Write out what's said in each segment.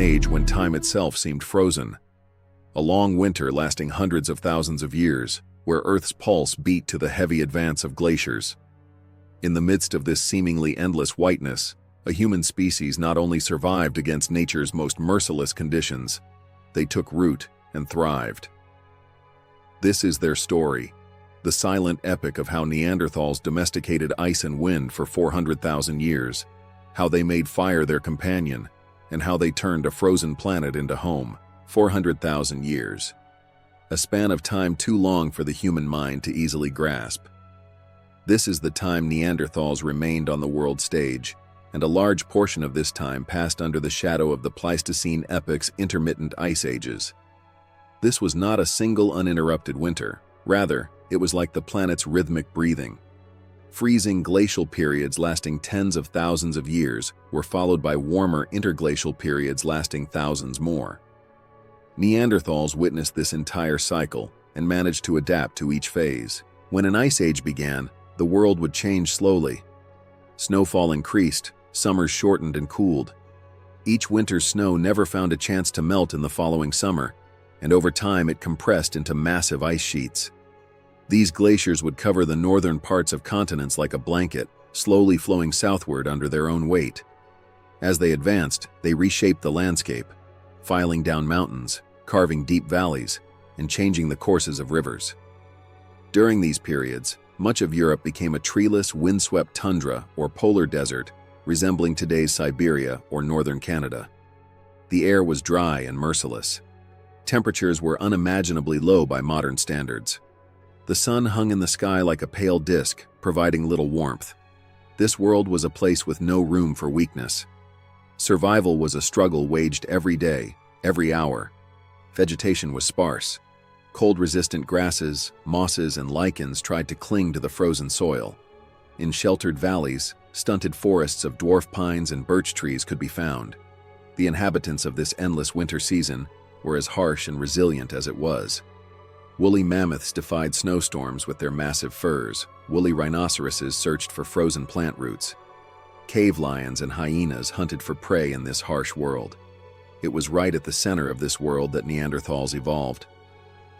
age when time itself seemed frozen. A long winter lasting hundreds of thousands of years, where Earth's pulse beat to the heavy advance of glaciers. In the midst of this seemingly endless whiteness, a human species not only survived against nature's most merciless conditions, they took root and thrived. This is their story, the silent epic of how Neanderthals domesticated ice and wind for 400,000 years, how they made fire their companion, and how they turned a frozen planet into home. 400,000 years. A span of time too long for the human mind to easily grasp. This is the time Neanderthals remained on the world stage, and a large portion of this time passed under the shadow of the Pleistocene epoch's intermittent ice ages. This was not a single uninterrupted winter. Rather, it was like the planet's rhythmic breathing. Freezing glacial periods lasting tens of thousands of years were followed by warmer interglacial periods lasting thousands more. Neanderthals witnessed this entire cycle and managed to adapt to each phase. When an ice age began, the world would change slowly. Snowfall increased, summers shortened and cooled. Each winter's snow never found a chance to melt in the following summer, and over time it compressed into massive ice sheets. These glaciers would cover the northern parts of continents like a blanket, slowly flowing southward under their own weight. As they advanced, they reshaped the landscape, filing down mountains, carving deep valleys, and changing the courses of rivers. During these periods, much of Europe became a treeless, windswept tundra or polar desert, resembling today's Siberia or northern Canada. The air was dry and merciless. Temperatures were unimaginably low by modern standards. The sun hung in the sky like a pale disk, providing little warmth. This world was a place with no room for weakness. Survival was a struggle waged every day, every hour. Vegetation was sparse. Cold-resistant grasses, mosses, and lichens tried to cling to the frozen soil. In sheltered valleys, stunted forests of dwarf pines and birch trees could be found. The inhabitants of this endless winter season were as harsh and resilient as it was. Woolly mammoths defied snowstorms with their massive furs. Woolly rhinoceroses searched for frozen plant roots. Cave lions and hyenas hunted for prey in this harsh world. It was right at the center of this world that Neanderthals evolved.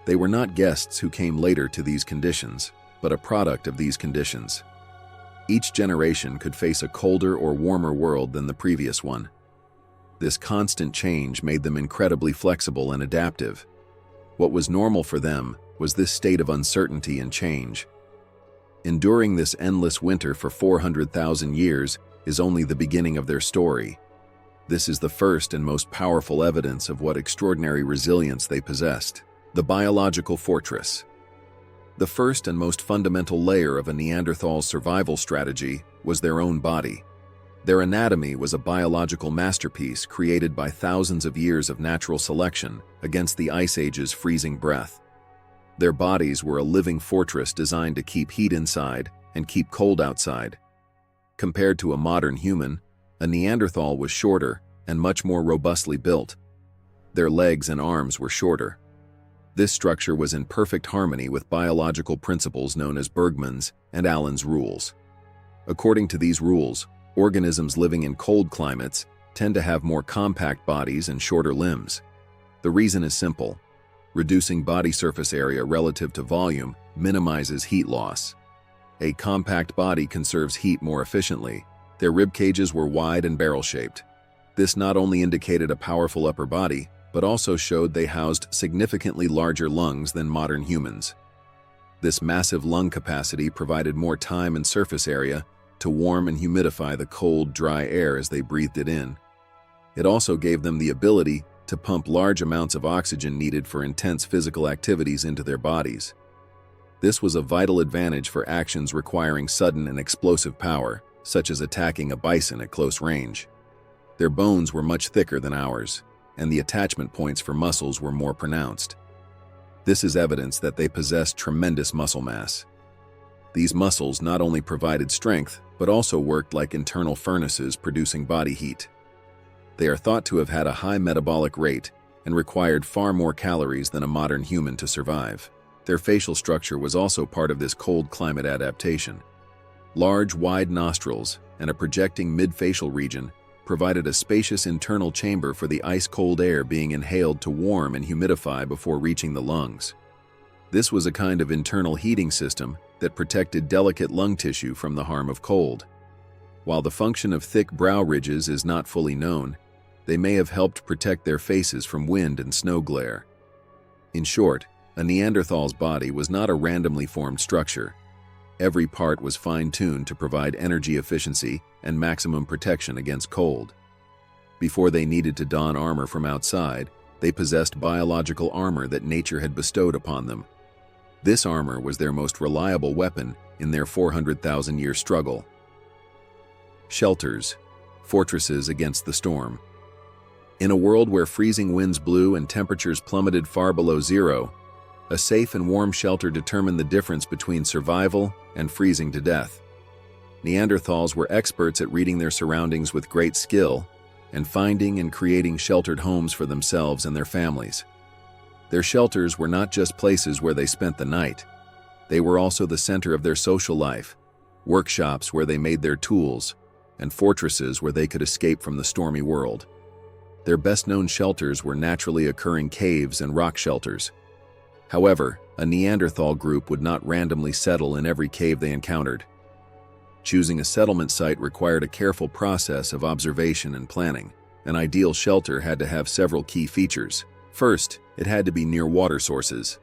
They were not guests who came later to these conditions, but a product of these conditions. Each generation could face a colder or warmer world than the previous one. This constant change made them incredibly flexible and adaptive. What was normal for them was this state of uncertainty and change. Enduring this endless winter for 400,000 years is only the beginning of their story. This is the first and most powerful evidence of what extraordinary resilience they possessed. The biological fortress. The first and most fundamental layer of a Neanderthal's survival strategy was their own body. Their anatomy was a biological masterpiece created by thousands of years of natural selection against the Ice Age's freezing breath. Their bodies were a living fortress designed to keep heat inside and keep cold outside. Compared to a modern human, a Neanderthal was shorter and much more robustly built. Their legs and arms were shorter. This structure was in perfect harmony with biological principles known as Bergmann's and Allen's rules. According to these rules, organisms living in cold climates tend to have more compact bodies and shorter limbs. The reason is simple. Reducing body surface area relative to volume minimizes heat loss. A compact body conserves heat more efficiently. Their rib cages were wide and barrel-shaped. This not only indicated a powerful upper body, but also showed they housed significantly larger lungs than modern humans. This massive lung capacity provided more time and surface area to warm and humidify the cold, dry air as they breathed it in. It also gave them the ability to pump large amounts of oxygen needed for intense physical activities into their bodies. This was a vital advantage for actions requiring sudden and explosive power, such as attacking a bison at close range. Their bones were much thicker than ours, and the attachment points for muscles were more pronounced. This is evidence that they possessed tremendous muscle mass. These muscles not only provided strength, but also worked like internal furnaces producing body heat. They are thought to have had a high metabolic rate and required far more calories than a modern human to survive. Their facial structure was also part of this cold climate adaptation. Large, wide nostrils and a projecting mid-facial region provided a spacious internal chamber for the ice-cold air being inhaled to warm and humidify before reaching the lungs. This was a kind of internal heating system that protected delicate lung tissue from the harm of cold. While the function of thick brow ridges is not fully known, they may have helped protect their faces from wind and snow glare. In short, a Neanderthal's body was not a randomly formed structure. Every part was fine-tuned to provide energy efficiency and maximum protection against cold. Before they needed to don armor from outside, they possessed biological armor that nature had bestowed upon them. This armor was their most reliable weapon in their 400,000-year struggle. Shelters, fortresses against the storm. In a world where freezing winds blew and temperatures plummeted far below zero, a safe and warm shelter determined the difference between survival and freezing to death. Neanderthals were experts at reading their surroundings with great skill and finding and creating sheltered homes for themselves and their families. Their shelters were not just places where they spent the night. They were also the center of their social life, workshops where they made their tools, and fortresses where they could escape from the stormy world. Their best-known shelters were naturally occurring caves and rock shelters. However, a Neanderthal group would not randomly settle in every cave they encountered. Choosing a settlement site required a careful process of observation and planning. An ideal shelter had to have several key features. First, it had to be near water sources.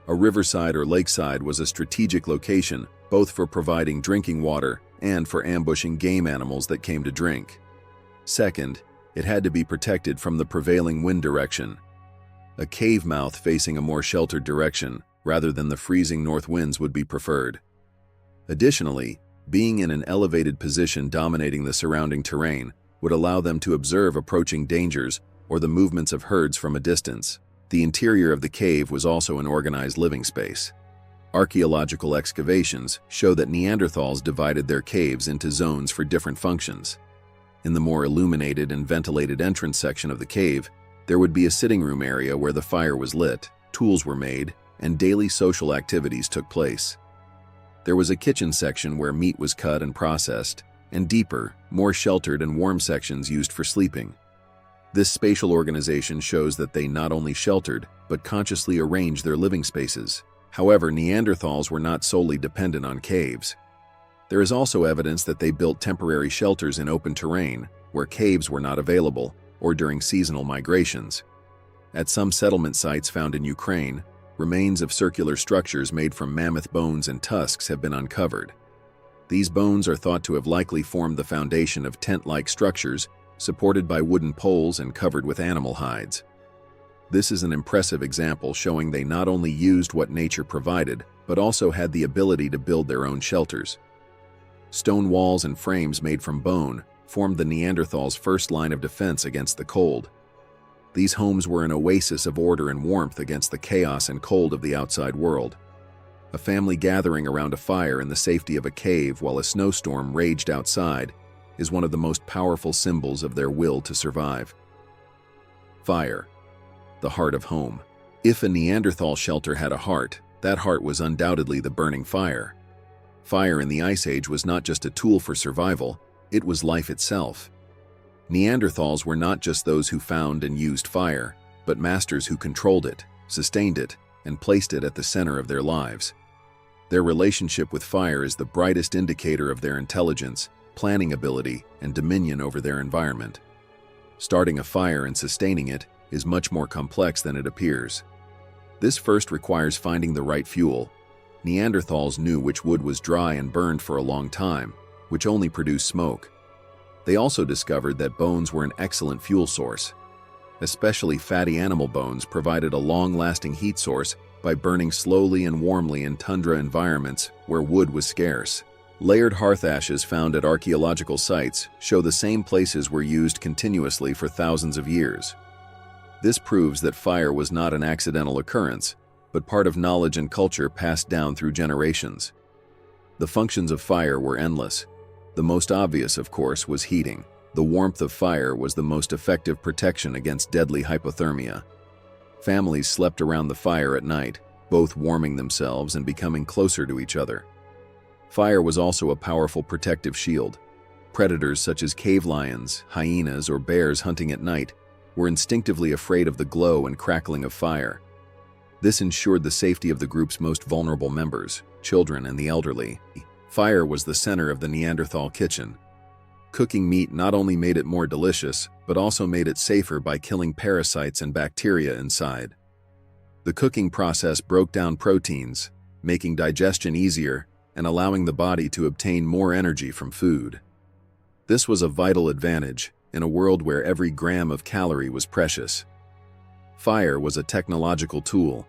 A riverside or lakeside was a strategic location, both for providing drinking water and for ambushing game animals that came to drink. Second, it had to be protected from the prevailing wind direction. A cave mouth facing a more sheltered direction, rather than the freezing north winds, would be preferred. Additionally, being in an elevated position dominating the surrounding terrain would allow them to observe approaching dangers or the movements of herds from a distance. The interior of the cave was also an organized living space. Archaeological excavations show that Neanderthals divided their caves into zones for different functions. In the more illuminated and ventilated entrance section of the cave, there would be a sitting room area where the fire was lit, tools were made, and daily social activities took place. There was a kitchen section where meat was cut and processed, and deeper, more sheltered and warm sections used for sleeping. This spatial organization shows that they not only sheltered, but consciously arranged their living spaces. However, Neanderthals were not solely dependent on caves. There is also evidence that they built temporary shelters in open terrain, where caves were not available, or during seasonal migrations. At some settlement sites found in Ukraine, remains of circular structures made from mammoth bones and tusks have been uncovered. These bones are thought to have likely formed the foundation of tent-like structures, supported by wooden poles and covered with animal hides. This is an impressive example showing they not only used what nature provided, but also had the ability to build their own shelters. Stone walls and frames made from bone formed the Neanderthals' first line of defense against the cold. These homes were an oasis of order and warmth against the chaos and cold of the outside world. A family gathering around a fire in the safety of a cave while a snowstorm raged outside is one of the most powerful symbols of their will to survive. Fire, the heart of home. If a Neanderthal shelter had a heart, that heart was undoubtedly the burning fire. Fire in the Ice Age was not just a tool for survival, it was life itself. Neanderthals were not just those who found and used fire, but masters who controlled it, sustained it, and placed it at the center of their lives. Their relationship with fire is the brightest indicator of their intelligence, planning ability, and dominion over their environment. Starting a fire and sustaining it is much more complex than it appears. This first requires finding the right fuel. Neanderthals knew which wood was dry and burned for a long time, which only produced smoke. They also discovered that bones were an excellent fuel source. Especially fatty animal bones provided a long-lasting heat source by burning slowly and warmly in tundra environments where wood was scarce. Layered hearth ashes found at archaeological sites show the same places were used continuously for thousands of years. This proves that fire was not an accidental occurrence, but part of knowledge and culture passed down through generations. The functions of fire were endless. The most obvious, of course, was heating. The warmth of fire was the most effective protection against deadly hypothermia. Families slept around the fire at night, both warming themselves and becoming closer to each other. Fire was also a powerful protective shield. Predators such as cave lions, hyenas, or bears hunting at night were instinctively afraid of the glow and crackling of fire. This ensured the safety of the group's most vulnerable members, children and the elderly. Fire was the center of the Neanderthal kitchen. Cooking meat not only made it more delicious, but also made it safer by killing parasites and bacteria inside. The cooking process broke down proteins, making digestion easier and allowing the body to obtain more energy from food. This was a vital advantage in a world where every gram of calorie was precious. Fire was a technological tool.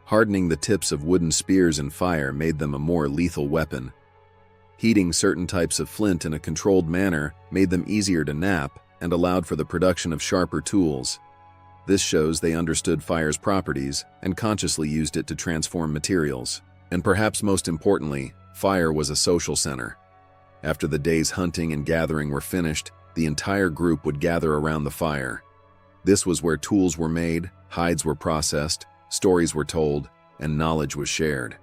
Hardening the tips of wooden spears in fire made them a more lethal weapon. Heating certain types of flint in a controlled manner made them easier to knack and allowed for the production of sharper tools. This shows they understood fire's properties and consciously used it to transform materials. And perhaps most importantly, fire was a social center. After the day's hunting and gathering were finished, the entire group would gather around the fire. This was where tools were made, hides were processed, stories were told, and knowledge was shared.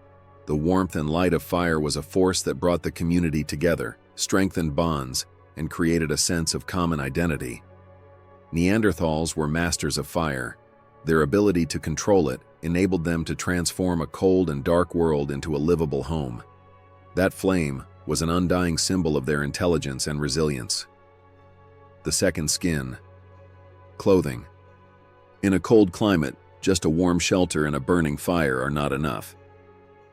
The warmth and light of fire was a force that brought the community together, strengthened bonds, and created a sense of common identity. Neanderthals were masters of fire. Their ability to control it enabled them to transform a cold and dark world into a livable home. That flame was an undying symbol of their intelligence and resilience. The second skin. Clothing. In a cold climate, just a warm shelter and a burning fire are not enough.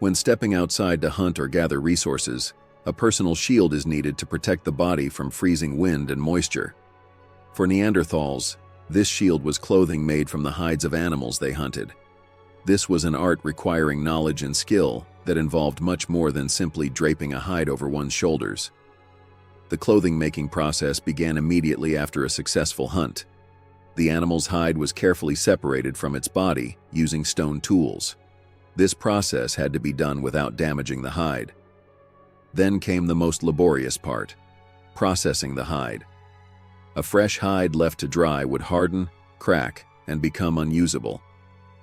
When stepping outside to hunt or gather resources, a personal shield is needed to protect the body from freezing wind and moisture. For Neanderthals, this shield was clothing made from the hides of animals they hunted. This was an art requiring knowledge and skill that involved much more than simply draping a hide over one's shoulders. The clothing-making process began immediately after a successful hunt. The animal's hide was carefully separated from its body using stone tools. This process had to be done without damaging the hide. Then came the most laborious part, processing the hide. A fresh hide left to dry would harden, crack, and become unusable.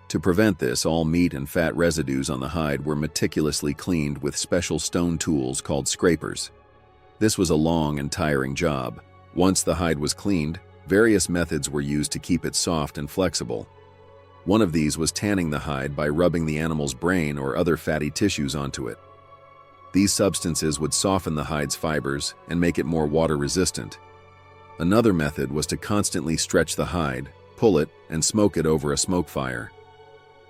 To prevent this, all meat and fat residues on the hide were meticulously cleaned with special stone tools called scrapers. This was a long and tiring job. Once the hide was cleaned, various methods were used to keep it soft and flexible. One of these was tanning the hide by rubbing the animal's brain or other fatty tissues onto it. These substances would soften the hide's fibers and make it more water-resistant. Another method was to constantly stretch the hide, pull it, and smoke it over a smoke fire.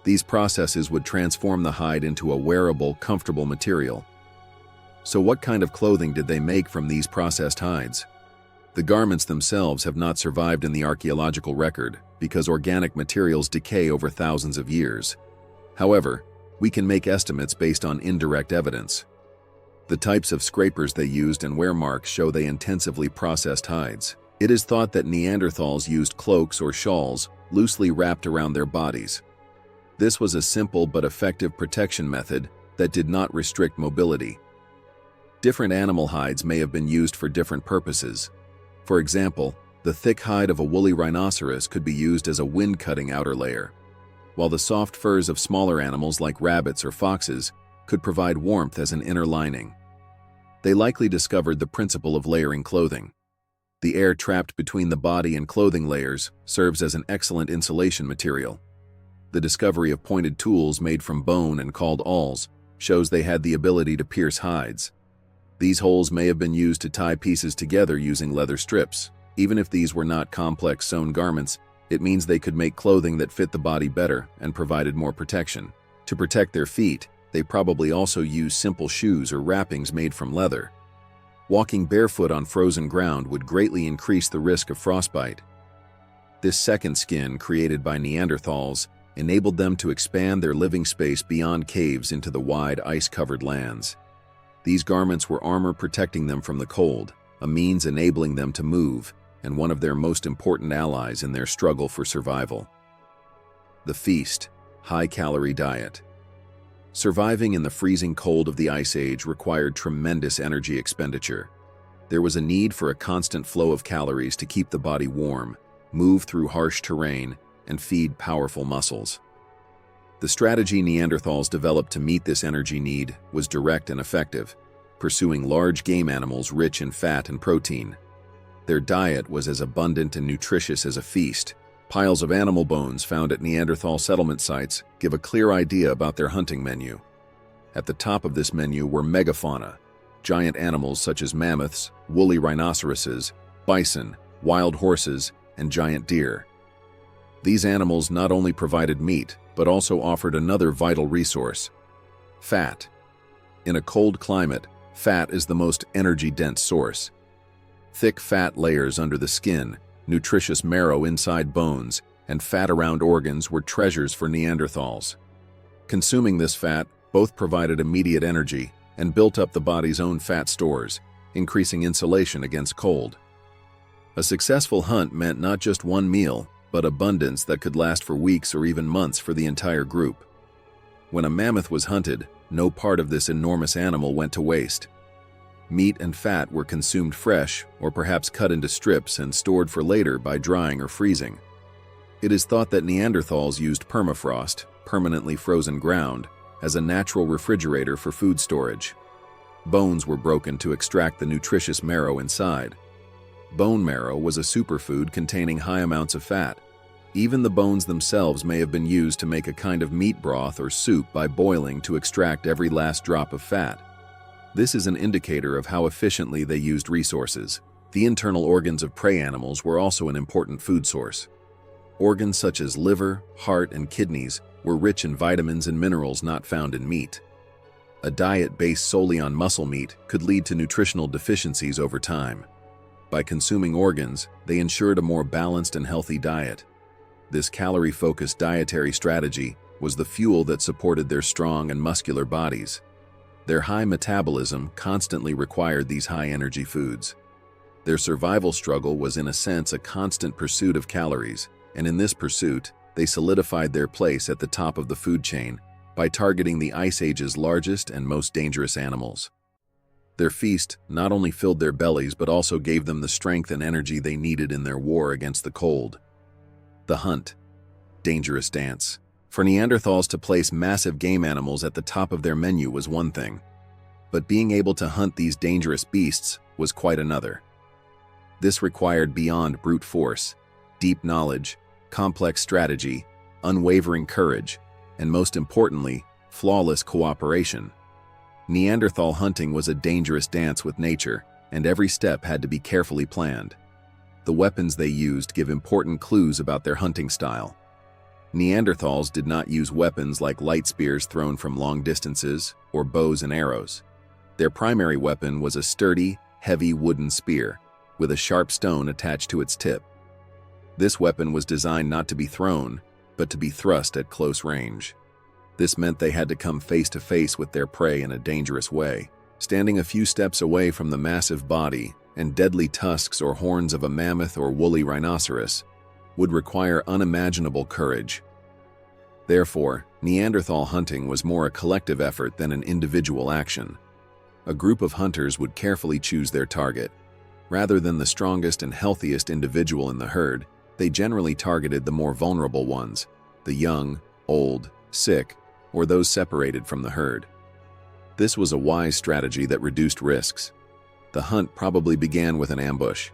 These processes would transform the hide into a wearable, comfortable material. So what kind of clothing did they make from these processed hides? The garments themselves have not survived in the archaeological record because organic materials decay over thousands of years. However, we can make estimates based on indirect evidence. The types of scrapers they used and wear marks show they intensively processed hides. It is thought that Neanderthals used cloaks or shawls loosely wrapped around their bodies. This was a simple but effective protection method that did not restrict mobility. Different animal hides may have been used for different purposes. For example, the thick hide of a woolly rhinoceros could be used as a wind-cutting outer layer, while the soft furs of smaller animals like rabbits or foxes could provide warmth as an inner lining. They likely discovered the principle of layering clothing. The air trapped between the body and clothing layers serves as an excellent insulation material. The discovery of pointed tools made from bone and called awls shows they had the ability to pierce hides. These holes may have been used to tie pieces together using leather strips. Even if these were not complex sewn garments, it means they could make clothing that fit the body better and provided more protection. To protect their feet, they probably also used simple shoes or wrappings made from leather. Walking barefoot on frozen ground would greatly increase the risk of frostbite. This second skin, created by Neanderthals, enabled them to expand their living space beyond caves into the wide, ice-covered lands. These garments were armor protecting them from the cold, a means enabling them to move, and one of their most important allies in their struggle for survival. The feast, high-calorie diet. Surviving in the freezing cold of the Ice Age required tremendous energy expenditure. There was a need for a constant flow of calories to keep the body warm, move through harsh terrain, and feed powerful muscles. The strategy Neanderthals developed to meet this energy need was direct and effective. pursuing large game animals rich in fat and protein. Their diet was as abundant and nutritious as a feast. Piles of animal bones found at Neanderthal settlement sites give a clear idea about their hunting menu. At the top of this menu were megafauna, giant animals such as mammoths, woolly rhinoceroses, bison, wild horses, and giant deer. These animals not only provided meat, but also offered another vital resource: fat. In a cold climate, fat is the most energy-dense source. Thick fat layers under the skin, nutritious marrow inside bones, and fat around organs were treasures for Neanderthals. Consuming this fat both provided immediate energy and built up the body's own fat stores, increasing insulation against cold. A successful hunt meant not just one meal, but abundance that could last for weeks or even months for the entire group. When a mammoth was hunted, no part of this enormous animal went to waste. Meat and fat were consumed fresh or perhaps cut into strips and stored for later by drying or freezing. It is thought that Neanderthals used permafrost, permanently frozen ground, as a natural refrigerator for food storage. Bones were broken to extract the nutritious marrow inside. Bone marrow was a superfood containing high amounts of fat. Even the bones themselves may have been used to make a kind of meat broth or soup by boiling to extract every last drop of fat. This is an indicator of how efficiently they used resources. The internal organs of prey animals were also an important food source. Organs such as liver, heart, and kidneys were rich in vitamins and minerals not found in meat. A diet based solely on muscle meat could lead to nutritional deficiencies over time. By consuming organs, they ensured a more balanced and healthy diet. This calorie-focused dietary strategy was the fuel that supported their strong and muscular bodies. Their high metabolism constantly required these high-energy foods. Their survival struggle was in a sense a constant pursuit of calories, and in this pursuit, they solidified their place at the top of the food chain by targeting the Ice Age's largest and most dangerous animals. Their feast not only filled their bellies but also gave them the strength and energy they needed in their war against the cold. The hunt. Dangerous dance. For Neanderthals to place massive game animals at the top of their menu was one thing, but being able to hunt these dangerous beasts was quite another. This required beyond brute force, deep knowledge, complex strategy, unwavering courage, and most importantly, flawless cooperation. Neanderthal hunting was a dangerous dance with nature, and every step had to be carefully planned. The weapons they used give important clues about their hunting style. Neanderthals did not use weapons like light spears thrown from long distances or bows and arrows. Their primary weapon was a sturdy, heavy wooden spear with a sharp stone attached to its tip. This weapon was designed not to be thrown, but to be thrust at close range. This meant they had to come face to face with their prey in a dangerous way. Standing a few steps away from the massive body and deadly tusks or horns of a mammoth or woolly rhinoceros would require unimaginable courage. Therefore, Neanderthal hunting was more a collective effort than an individual action. A group of hunters would carefully choose their target. Rather than the strongest and healthiest individual in the herd, they generally targeted the more vulnerable ones, the young, old, sick, or those separated from the herd. This was a wise strategy that reduced risks. The hunt probably began with an ambush.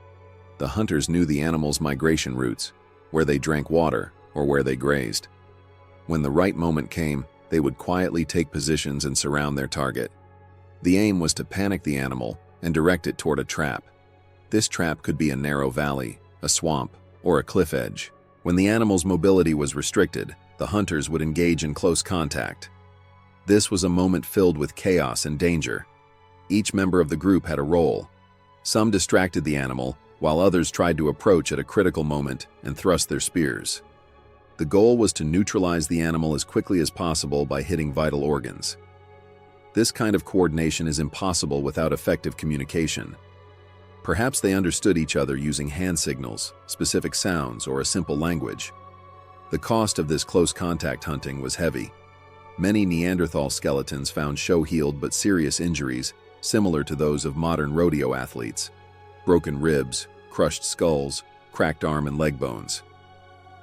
The hunters knew the animals' migration routes, where they drank water or where they grazed. When the right moment came, they would quietly take positions and surround their target. The aim was to panic the animal and direct it toward a trap. This trap could be a narrow valley, a swamp, or a cliff edge. When the animal's mobility was restricted, the hunters would engage in close contact. This was a moment filled with chaos and danger. Each member of the group had a role. Some distracted the animal, while others tried to approach at a critical moment and thrust their spears. The goal was to neutralize the animal as quickly as possible by hitting vital organs. This kind of coordination is impossible without effective communication. Perhaps they understood each other using hand signals, specific sounds, or a simple language. The cost of this close contact hunting was heavy. Many Neanderthal skeletons found show-healed but serious injuries, similar to those of modern rodeo athletes. Broken ribs, crushed skulls, cracked arm and leg bones.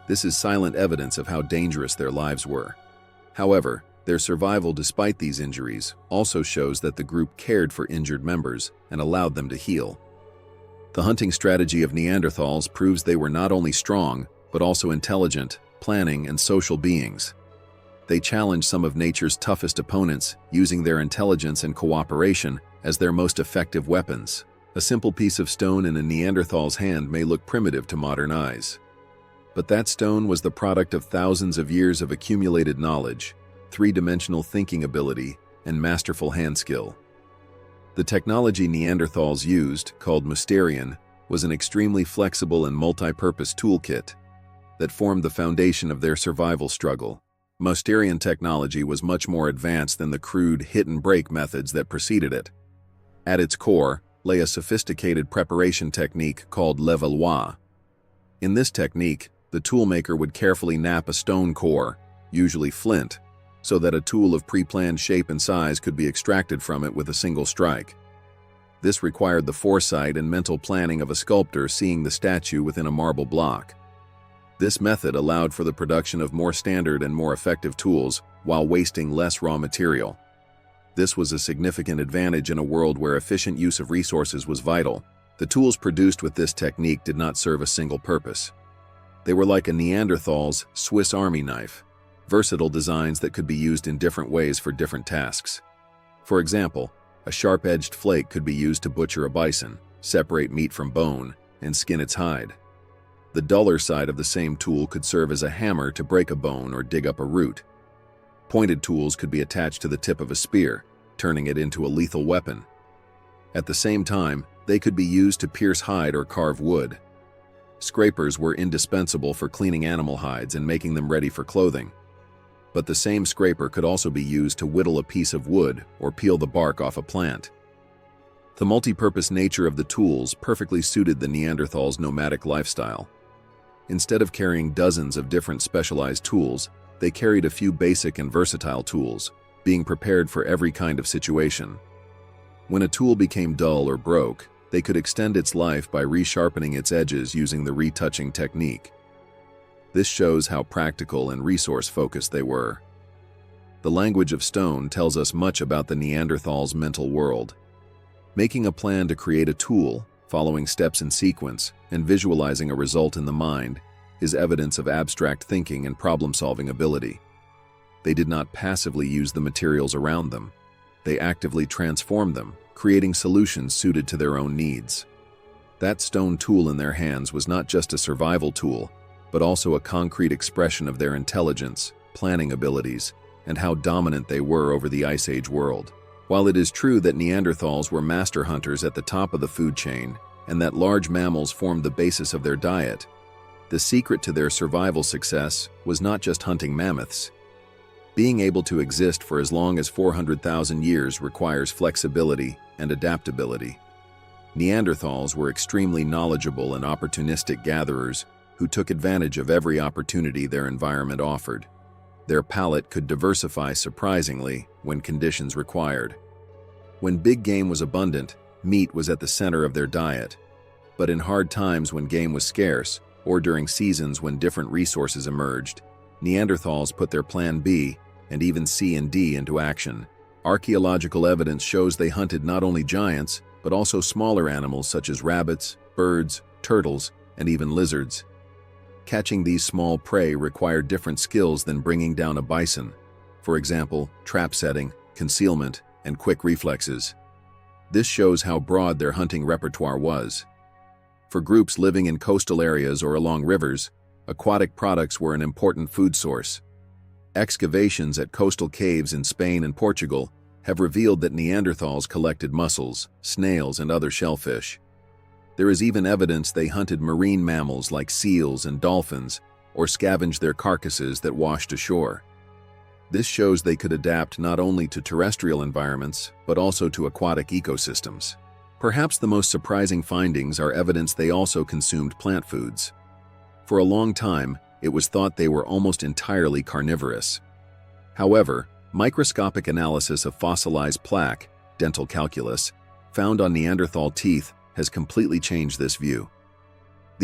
This is silent evidence of how dangerous their lives were. However, Their survival despite these injuries also shows that the group cared for injured members and allowed them to heal. The hunting strategy of Neanderthals proves they were not only strong, but also intelligent, planning, and social beings. They challenged some of nature's toughest opponents, using their intelligence and cooperation as their most effective weapons. A simple piece of stone in a Neanderthal's hand may look primitive to modern eyes. But that stone was the product of thousands of years of accumulated knowledge, three-dimensional thinking ability, and masterful hand skill. The technology Neanderthals used, called Mousterian, was an extremely flexible and multi-purpose toolkit that formed the foundation of their survival struggle. Mousterian technology was much more advanced than the crude hit-and-break methods that preceded it. At its core lay a sophisticated preparation technique called levallois. In this technique, the toolmaker would carefully nap a stone core, usually flint, so that a tool of pre-planned shape and size could be extracted from it with a single strike. This required the foresight and mental planning of a sculptor seeing the statue within a marble block. This method allowed for the production of more standard and more effective tools while wasting less raw material. This was a significant advantage in a world where efficient use of resources was vital. The tools produced with this technique did not serve a single purpose. They were like a Neanderthal's Swiss Army knife, versatile designs that could be used in different ways for different tasks. For example, a sharp-edged flake could be used to butcher a bison, separate meat from bone, and skin its hide. The duller side of the same tool could serve as a hammer to break a bone or dig up a root. Pointed tools could be attached to the tip of a spear, turning it into a lethal weapon. At the same time, they could be used to pierce hide or carve wood. Scrapers were indispensable for cleaning animal hides and making them ready for clothing. But the same scraper could also be used to whittle a piece of wood or peel the bark off a plant. The multi-purpose nature of the tools perfectly suited the Neanderthals' nomadic lifestyle. Instead of carrying dozens of different specialized tools, they carried a few basic and versatile tools, being prepared for every kind of situation. When a tool became dull or broke, they could extend its life by resharpening its edges using the retouching technique. This shows how practical and resource-focused they were. The language of stone tells us much about the Neanderthals' mental world. Making a plan to create a tool, following steps in sequence, and visualizing a result in the mind is evidence of abstract thinking and problem-solving ability. They did not passively use the materials around them. They actively transformed them, creating solutions suited to their own needs. That stone tool in their hands was not just a survival tool, but also a concrete expression of their intelligence, planning abilities, and how dominant they were over the Ice Age world. While it is true that Neanderthals were master hunters at the top of the food chain, and that large mammals formed the basis of their diet, the secret to their survival success was not just hunting mammoths. Being able to exist for as long as 400,000 years requires flexibility and adaptability. Neanderthals were extremely knowledgeable and opportunistic gatherers who took advantage of every opportunity their environment offered. Their palate could diversify surprisingly when conditions required. When big game was abundant, meat was at the center of their diet. But in hard times when game was scarce, or during seasons when different resources emerged, Neanderthals put their Plan B and even C and D into action. Archaeological evidence shows they hunted not only giants, but also smaller animals such as rabbits, birds, turtles, and even lizards. Catching these small prey required different skills than bringing down a bison. For example, trap setting, concealment, and quick reflexes. This shows how broad their hunting repertoire was. For groups living in coastal areas or along rivers, aquatic products were an important food source. Excavations at coastal caves in Spain and Portugal have revealed that Neanderthals collected mussels, snails, and other shellfish. There is even evidence they hunted marine mammals like seals and dolphins, or scavenged their carcasses that washed ashore. This shows they could adapt not only to terrestrial environments, but also to aquatic ecosystems. Perhaps the most surprising findings are evidence they also consumed plant foods. For a long time, it was thought they were almost entirely carnivorous. However, microscopic analysis of fossilized plaque, dental calculus, found on Neanderthal teeth has completely changed this view.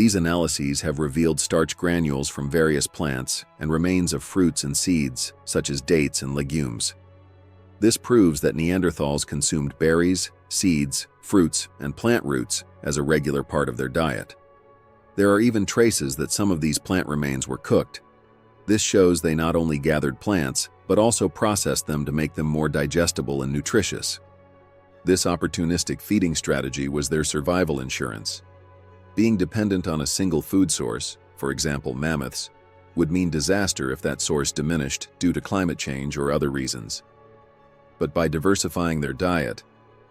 These analyses have revealed starch granules from various plants and remains of fruits and seeds, such as dates and legumes. This proves that Neanderthals consumed berries, seeds, fruits, and plant roots as a regular part of their diet. There are even traces that some of these plant remains were cooked. This shows they not only gathered plants, but also processed them to make them more digestible and nutritious. This opportunistic feeding strategy was their survival insurance. Being dependent on a single food source, for example mammoths, would mean disaster if that source diminished due to climate change or other reasons. But by diversifying their diet,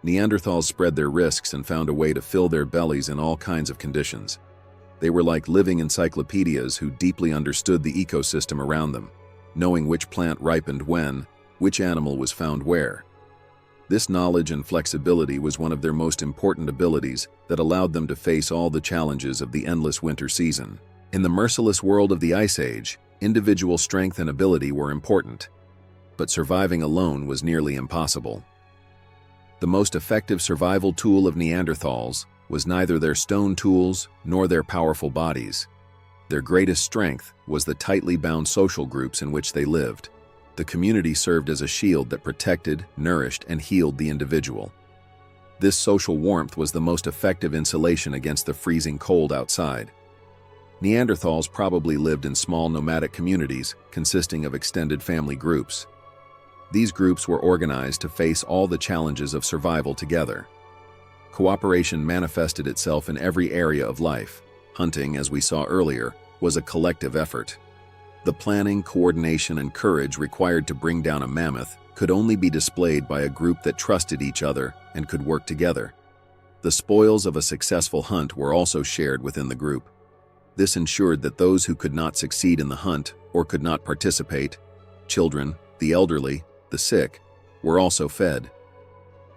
Neanderthals spread their risks and found a way to fill their bellies in all kinds of conditions. They were like living encyclopedias who deeply understood the ecosystem around them, knowing which plant ripened when, which animal was found where. This knowledge and flexibility was one of their most important abilities that allowed them to face all the challenges of the endless winter season. In the merciless world of the Ice Age, individual strength and ability were important, but surviving alone was nearly impossible. The most effective survival tool of Neanderthals was neither their stone tools nor their powerful bodies. Their greatest strength was the tightly bound social groups in which they lived. The community served as a shield that protected, nourished, and healed the individual. This social warmth was the most effective insulation against the freezing cold outside. Neanderthals probably lived in small nomadic communities consisting of extended family groups. These groups were organized to face all the challenges of survival together. Cooperation manifested itself in every area of life. Hunting, as we saw earlier, was a collective effort. The planning, coordination, and courage required to bring down a mammoth could only be displayed by a group that trusted each other and could work together. The spoils of a successful hunt were also shared within the group. This ensured that those who could not succeed in the hunt or could not participate, children, the elderly, the sick, were also fed.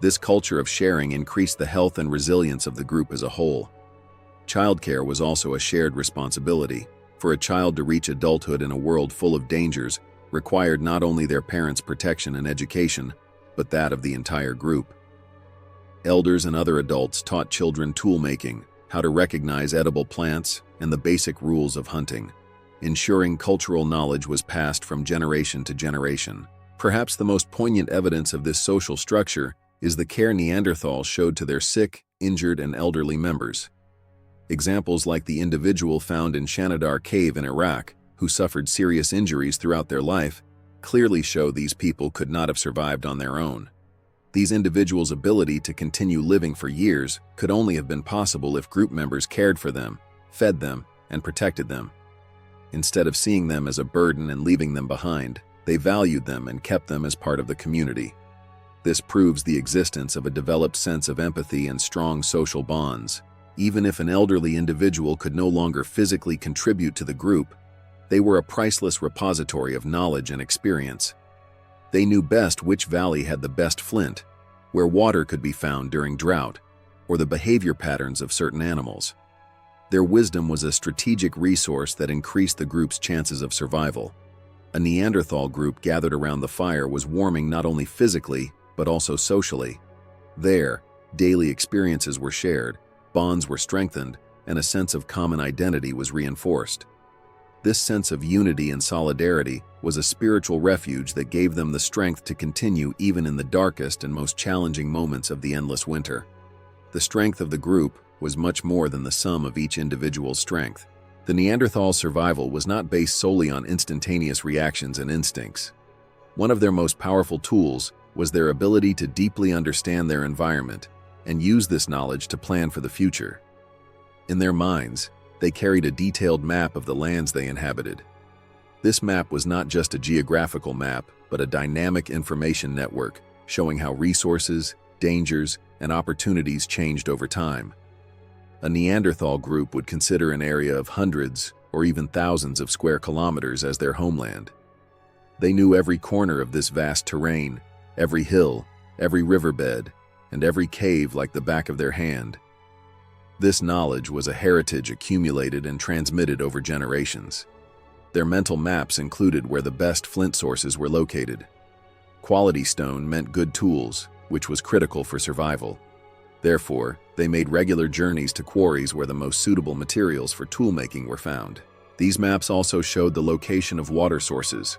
This culture of sharing increased the health and resilience of the group as a whole. Childcare was also a shared responsibility. For a child to reach adulthood in a world full of dangers required not only their parents' protection and education, but that of the entire group. Elders and other adults taught children tool-making, how to recognize edible plants, and the basic rules of hunting, ensuring cultural knowledge was passed from generation to generation. Perhaps the most poignant evidence of this social structure is the care Neanderthals showed to their sick, injured, and elderly members. Examples like the individual found in Shanidar Cave in Iraq, who suffered serious injuries throughout their life, clearly show these people could not have survived on their own. These individuals' ability to continue living for years could only have been possible if group members cared for them, fed them, and protected them. Instead of seeing them as a burden and leaving them behind, they valued them and kept them as part of the community. This proves the existence of a developed sense of empathy and strong social bonds. Even if an elderly individual could no longer physically contribute to the group, they were a priceless repository of knowledge and experience. They knew best which valley had the best flint, where water could be found during drought, or the behavior patterns of certain animals. Their wisdom was a strategic resource that increased the group's chances of survival. A Neanderthal group gathered around the fire was warming not only physically, but also socially. There, daily experiences were shared, bonds were strengthened, and a sense of common identity was reinforced. This sense of unity and solidarity was a spiritual refuge that gave them the strength to continue even in the darkest and most challenging moments of the endless winter. The strength of the group was much more than the sum of each individual's strength. The Neanderthal survival was not based solely on instantaneous reactions and instincts. One of their most powerful tools was their ability to deeply understand their environment and use this knowledge to plan for the future. In their minds, they carried a detailed map of the lands they inhabited. This map was not just a geographical map, but a dynamic information network showing how resources, dangers, and opportunities changed over time. A Neanderthal group would consider an area of hundreds or even thousands of square kilometers as their homeland. They knew every corner of this vast terrain, every hill, every riverbed, and every cave like the back of their hand. This knowledge was a heritage accumulated and transmitted over generations. Their mental maps included where the best flint sources were located. Quality stone meant good tools, which was critical for survival. Therefore, they made regular journeys to quarries where the most suitable materials for toolmaking were found. These maps also showed the location of water sources.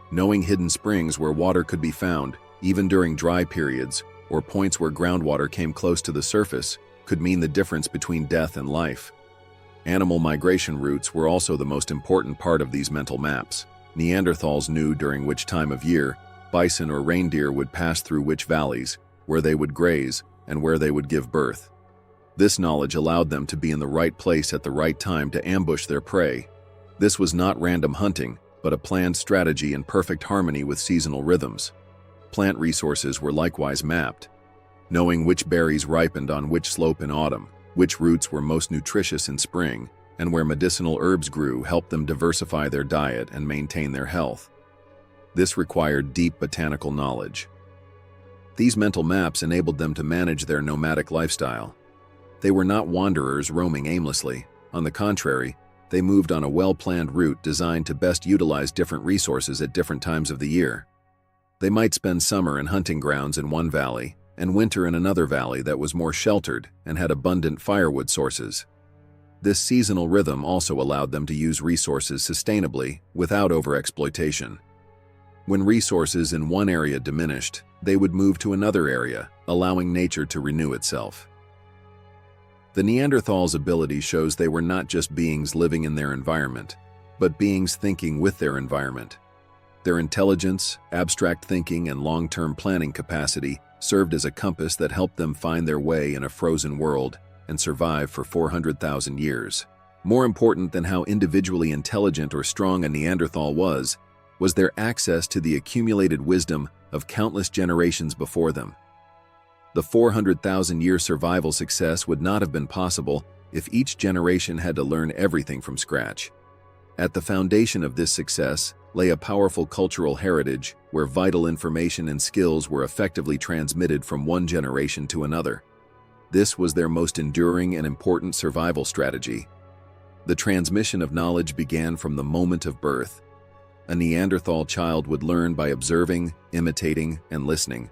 Knowing hidden springs where water could be found, even during dry periods, or points where groundwater came close to the surface, could mean the difference between death and life. Animal migration routes were also the most important part of these mental maps. Neanderthals knew during which time of year bison or reindeer would pass through which valleys, where they would graze, and where they would give birth. This knowledge allowed them to be in the right place at the right time to ambush their prey. This was not random hunting, but a planned strategy in perfect harmony with seasonal rhythms. Plant resources were likewise mapped. Knowing which berries ripened on which slope in autumn, which roots were most nutritious in spring, and where medicinal herbs grew helped them diversify their diet and maintain their health. This required deep botanical knowledge. These mental maps enabled them to manage their nomadic lifestyle. They were not wanderers roaming aimlessly. On the contrary, they moved on a well-planned route designed to best utilize different resources at different times of the year. They might spend summer in hunting grounds in one valley, and winter in another valley that was more sheltered and had abundant firewood sources. This seasonal rhythm also allowed them to use resources sustainably without overexploitation. When resources in one area diminished, they would move to another area, allowing nature to renew itself. The Neanderthals' ability shows they were not just beings living in their environment, but beings thinking with their environment. Their intelligence, abstract thinking, and long-term planning capacity served as a compass that helped them find their way in a frozen world and survive for 400,000 years. More important than how individually intelligent or strong a Neanderthal was their access to the accumulated wisdom of countless generations before them. The 400,000-year survival success would not have been possible if each generation had to learn everything from scratch. At the foundation of this success lay a powerful cultural heritage where vital information and skills were effectively transmitted from one generation to another. This was their most enduring and important survival strategy. The transmission of knowledge began from the moment of birth. A Neanderthal child would learn by observing, imitating, and listening.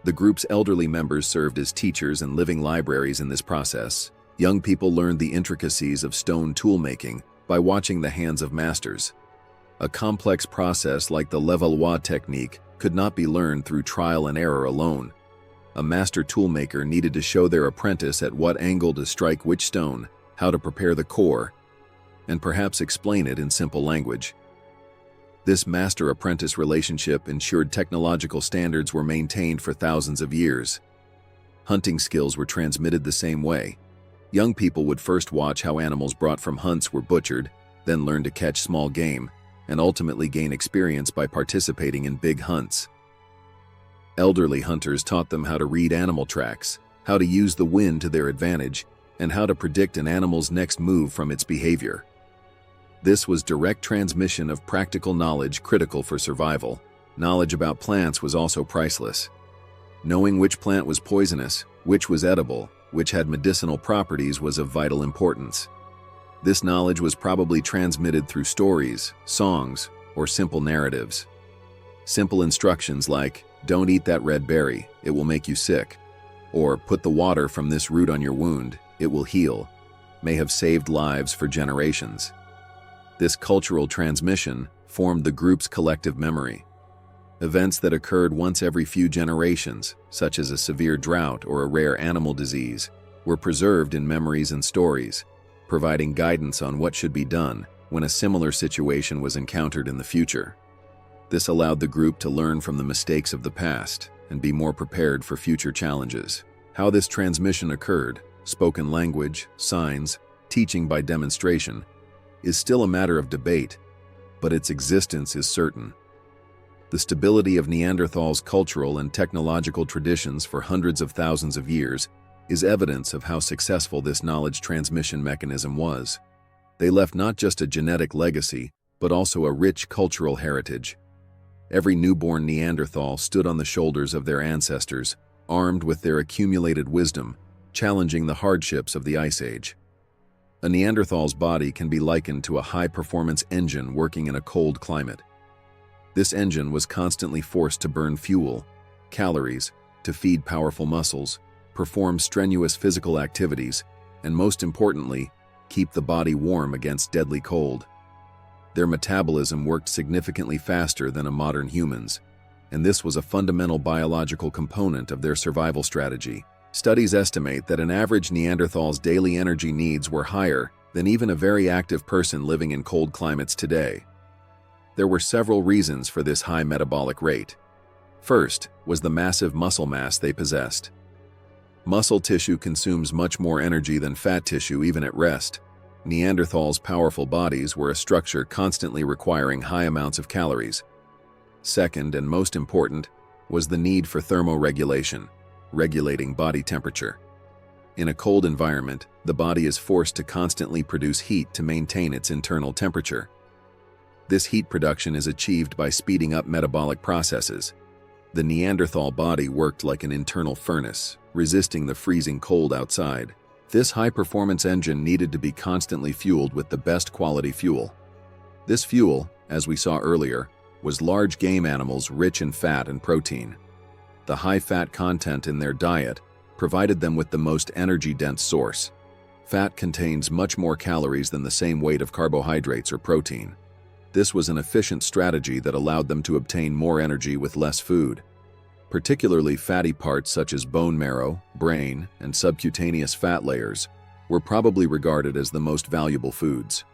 The group's elderly members served as teachers and living libraries in this process. Young people learned the intricacies of stone toolmaking by watching the hands of masters. A complex process like the Levallois technique could not be learned through trial and error alone. A master toolmaker needed to show their apprentice at what angle to strike which stone, how to prepare the core, and perhaps explain it in simple language. This master-apprentice relationship ensured technological standards were maintained for thousands of years. Hunting skills were transmitted the same way. Young people would first watch how animals brought from hunts were butchered, then learn to catch small game, and ultimately gain experience by participating in big hunts. Elderly hunters taught them how to read animal tracks, how to use the wind to their advantage, and how to predict an animal's next move from its behavior. This was direct transmission of practical knowledge critical for survival. Knowledge about plants was also priceless. Knowing which plant was poisonous, which was edible, which had medicinal properties was of vital importance. This knowledge was probably transmitted through stories, songs, or simple narratives. Simple instructions like, "Don't eat that red berry, it will make you sick," or "Put the water from this root on your wound, it will heal," may have saved lives for generations. This cultural transmission formed the group's collective memory. Events that occurred once every few generations, such as a severe drought or a rare animal disease, were preserved in memories and stories, providing guidance on what should be done when a similar situation was encountered in the future. This allowed the group to learn from the mistakes of the past and be more prepared for future challenges. How this transmission occurred, spoken language, signs, teaching by demonstration, is still a matter of debate, but its existence is certain. The stability of Neanderthals' cultural and technological traditions for hundreds of thousands of years is evidence of how successful this knowledge transmission mechanism was. They left not just a genetic legacy, but also a rich cultural heritage. Every newborn Neanderthal stood on the shoulders of their ancestors, armed with their accumulated wisdom, challenging the hardships of the Ice Age. A Neanderthal's body can be likened to a high-performance engine working in a cold climate. This engine was constantly forced to burn fuel, calories, to feed powerful muscles, perform strenuous physical activities, and most importantly, keep the body warm against deadly cold. Their metabolism worked significantly faster than a modern human's, and this was a fundamental biological component of their survival strategy. Studies estimate that an average Neanderthal's daily energy needs were higher than even a very active person living in cold climates today. There were several reasons for this high metabolic rate. First was the massive muscle mass they possessed. Muscle tissue consumes much more energy than fat tissue even at rest. Neanderthals' powerful bodies were a structure constantly requiring high amounts of calories. Second, and most important, was the need for thermoregulation, regulating body temperature. In a cold environment, the body is forced to constantly produce heat to maintain its internal temperature. This heat production is achieved by speeding up metabolic processes. The Neanderthal body worked like an internal furnace, resisting the freezing cold outside. This high-performance engine needed to be constantly fueled with the best quality fuel. This fuel, as we saw earlier, was large game animals rich in fat and protein. The high fat content in their diet provided them with the most energy-dense source. Fat contains much more calories than the same weight of carbohydrates or protein. This was an efficient strategy that allowed them to obtain more energy with less food. Particularly fatty parts such as bone marrow, brain, and subcutaneous fat layers were probably regarded as the most valuable foods.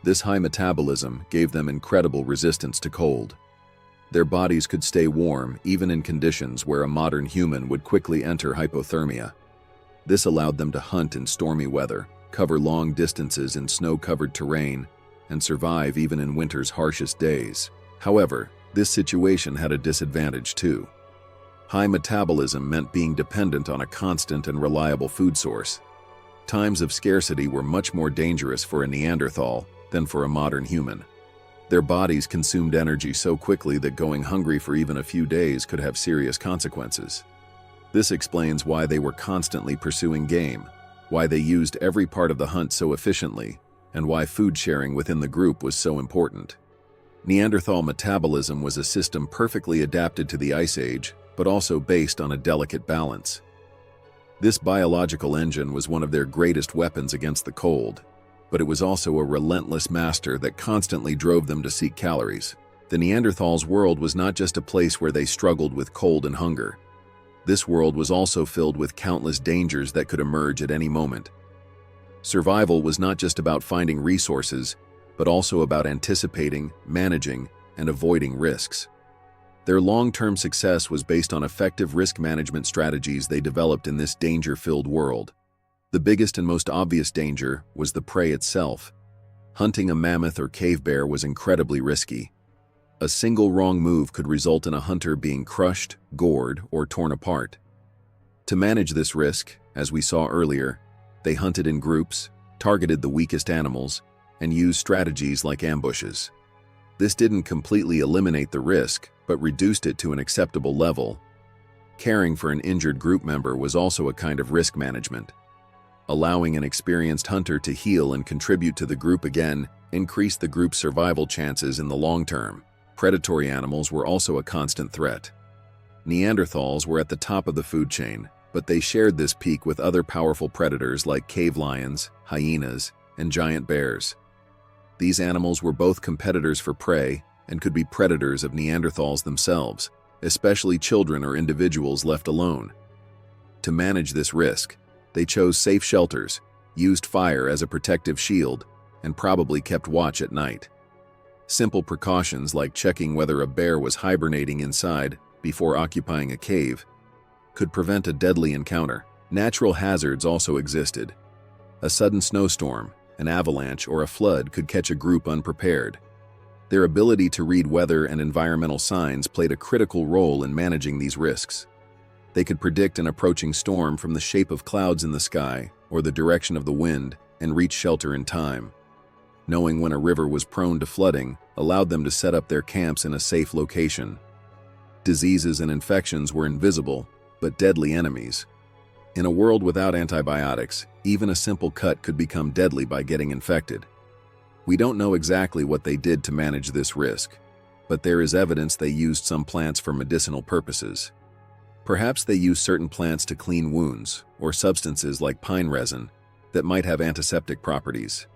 This high metabolism gave them incredible resistance to cold. Their bodies could stay warm even in conditions where a modern human would quickly enter hypothermia. This allowed them to hunt in stormy weather, cover long distances in snow-covered terrain, and survive even in winter's harshest days. However, this situation had a disadvantage too. High metabolism meant being dependent on a constant and reliable food source. Times of scarcity were much more dangerous for a Neanderthal than for a modern human. Their bodies consumed energy so quickly that going hungry for even a few days could have serious consequences. This explains why they were constantly pursuing game, why they used every part of the hunt so efficiently, and why food sharing within the group was so important. Neanderthal metabolism was a system perfectly adapted to the Ice Age, but also based on a delicate balance. This biological engine was one of their greatest weapons against the cold, but it was also a relentless master that constantly drove them to seek calories. The Neanderthals' world was not just a place where they struggled with cold and hunger. This world was also filled with countless dangers that could emerge at any moment. Survival was not just about finding resources, but also about anticipating, managing, and avoiding risks. Their long-term success was based on effective risk management strategies they developed in this danger-filled world. The biggest and most obvious danger was the prey itself. Hunting a mammoth or cave bear was incredibly risky. A single wrong move could result in a hunter being crushed, gored, or torn apart. To manage this risk, as we saw earlier, they hunted in groups, targeted the weakest animals, and used strategies like ambushes. This didn't completely eliminate the risk, but reduced it to an acceptable level. Caring for an injured group member was also a kind of risk management. Allowing an experienced hunter to heal and contribute to the group again increased the group's survival chances in the long term. Predatory animals were also a constant threat. Neanderthals were at the top of the food chain, but they shared this peak with other powerful predators like cave lions, hyenas, and giant bears. These animals were both competitors for prey and could be predators of Neanderthals themselves, especially children or individuals left alone. To manage this risk, they chose safe shelters, used fire as a protective shield, and probably kept watch at night. Simple precautions like checking whether a bear was hibernating inside before occupying a cave could prevent a deadly encounter. Natural hazards also existed. A sudden snowstorm, an avalanche, or a flood could catch a group unprepared. Their ability to read weather and environmental signs played a critical role in managing these risks. They could predict an approaching storm from the shape of clouds in the sky or the direction of the wind and reach shelter in time. Knowing when a river was prone to flooding allowed them to set up their camps in a safe location. Diseases and infections were invisible, but deadly enemies. In a world without antibiotics, even a simple cut could become deadly by getting infected. We don't know exactly what they did to manage this risk, but there is evidence they used some plants for medicinal purposes. Perhaps they used certain plants to clean wounds, or substances like pine resin that might have antiseptic properties.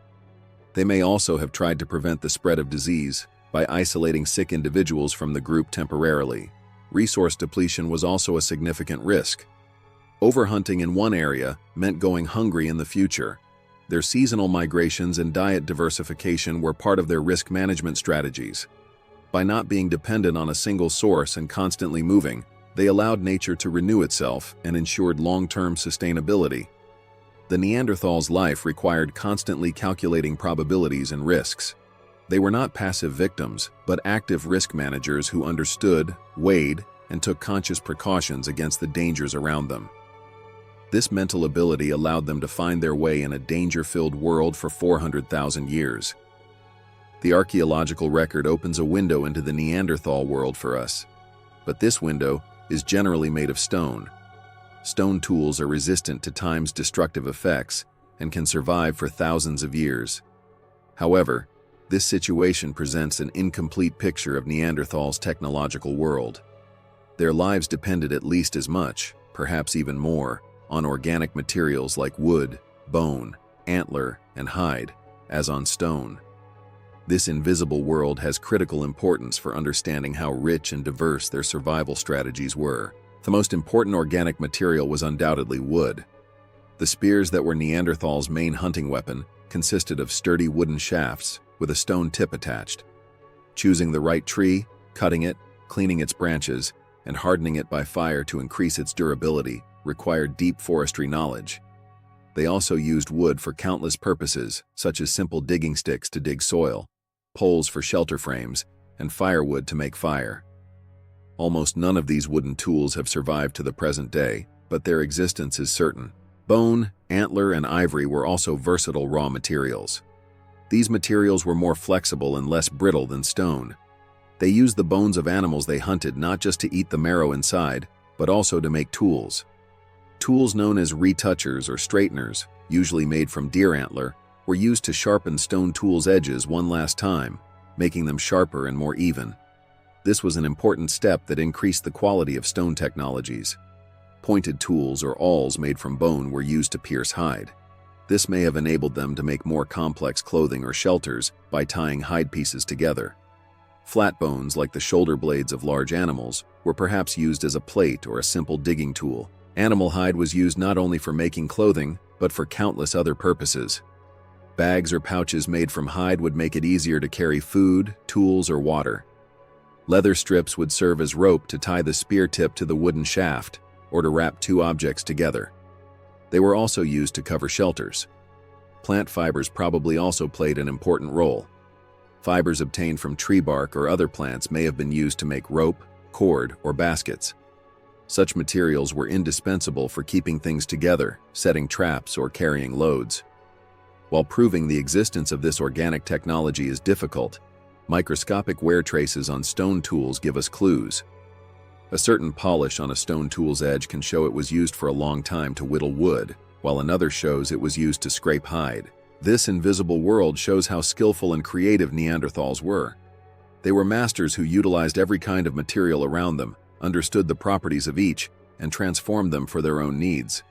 They may also have tried to prevent the spread of disease by isolating sick individuals from the group temporarily. Resource depletion was also a significant risk. Overhunting in one area meant going hungry in the future. Their seasonal migrations and diet diversification were part of their risk management strategies. By not being dependent on a single source and constantly moving, they allowed nature to renew itself and ensured long-term sustainability. The Neanderthals' life required constantly calculating probabilities and risks. They were not passive victims, but active risk managers who understood, weighed, and took conscious precautions against the dangers around them. This mental ability allowed them to find their way in a danger-filled world for 400,000 years. The archaeological record opens a window into the Neanderthal world for us, but this window is generally made of stone. Stone tools are resistant to time's destructive effects and can survive for thousands of years. However, this situation presents an incomplete picture of Neanderthals' technological world. Their lives depended at least as much, perhaps even more, on organic materials like wood, bone, antler, and hide, as on stone. This invisible world has critical importance for understanding how rich and diverse their survival strategies were. The most important organic material was undoubtedly wood. The spears that were Neanderthals' main hunting weapon consisted of sturdy wooden shafts with a stone tip attached. Choosing the right tree, cutting it, cleaning its branches, and hardening it by fire to increase its durability required deep forestry knowledge. They also used wood for countless purposes, such as simple digging sticks to dig soil, poles for shelter frames, and firewood to make fire. Almost none of these wooden tools have survived to the present day, but their existence is certain. Bone, antler, and ivory were also versatile raw materials. These materials were more flexible and less brittle than stone. They used the bones of animals they hunted not just to eat the marrow inside, but also to make tools. Tools known as retouchers or straighteners, usually made from deer antler, were used to sharpen stone tools' edges one last time, making them sharper and more even. This was an important step that increased the quality of stone technologies. Pointed tools or awls made from bone were used to pierce hide. This may have enabled them to make more complex clothing or shelters by tying hide pieces together. Flat bones, like the shoulder blades of large animals, were perhaps used as a plate or a simple digging tool. Animal hide was used not only for making clothing, but for countless other purposes. Bags or pouches made from hide would make it easier to carry food, tools, or water. Leather strips would serve as rope to tie the spear tip to the wooden shaft, or to wrap two objects together. They were also used to cover shelters. Plant fibers probably also played an important role. Fibers obtained from tree bark or other plants may have been used to make rope, cord, or baskets. Such materials were indispensable for keeping things together, setting traps, or carrying loads. While proving the existence of this organic technology is difficult, microscopic wear traces on stone tools give us clues. A certain polish on a stone tool's edge can show it was used for a long time to whittle wood, while another shows it was used to scrape hide. This invisible world shows how skillful and creative Neanderthals were. They were masters who utilized every kind of material around them, understood the properties of each, and transformed them for their own needs.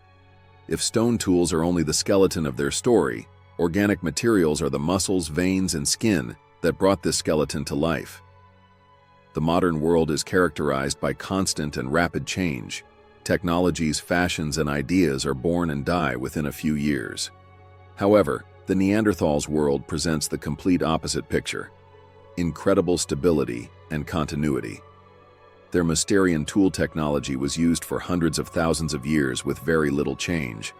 If stone tools are only the skeleton of their story, organic materials are the muscles, veins, and skin that brought this skeleton to life. The modern world is characterized by constant and rapid change. Technologies, fashions, and ideas are born and die within a few years. However, the Neanderthals' world presents the complete opposite picture: incredible stability and continuity. Their Mysterian tool technology was used for hundreds of thousands of years with very little change.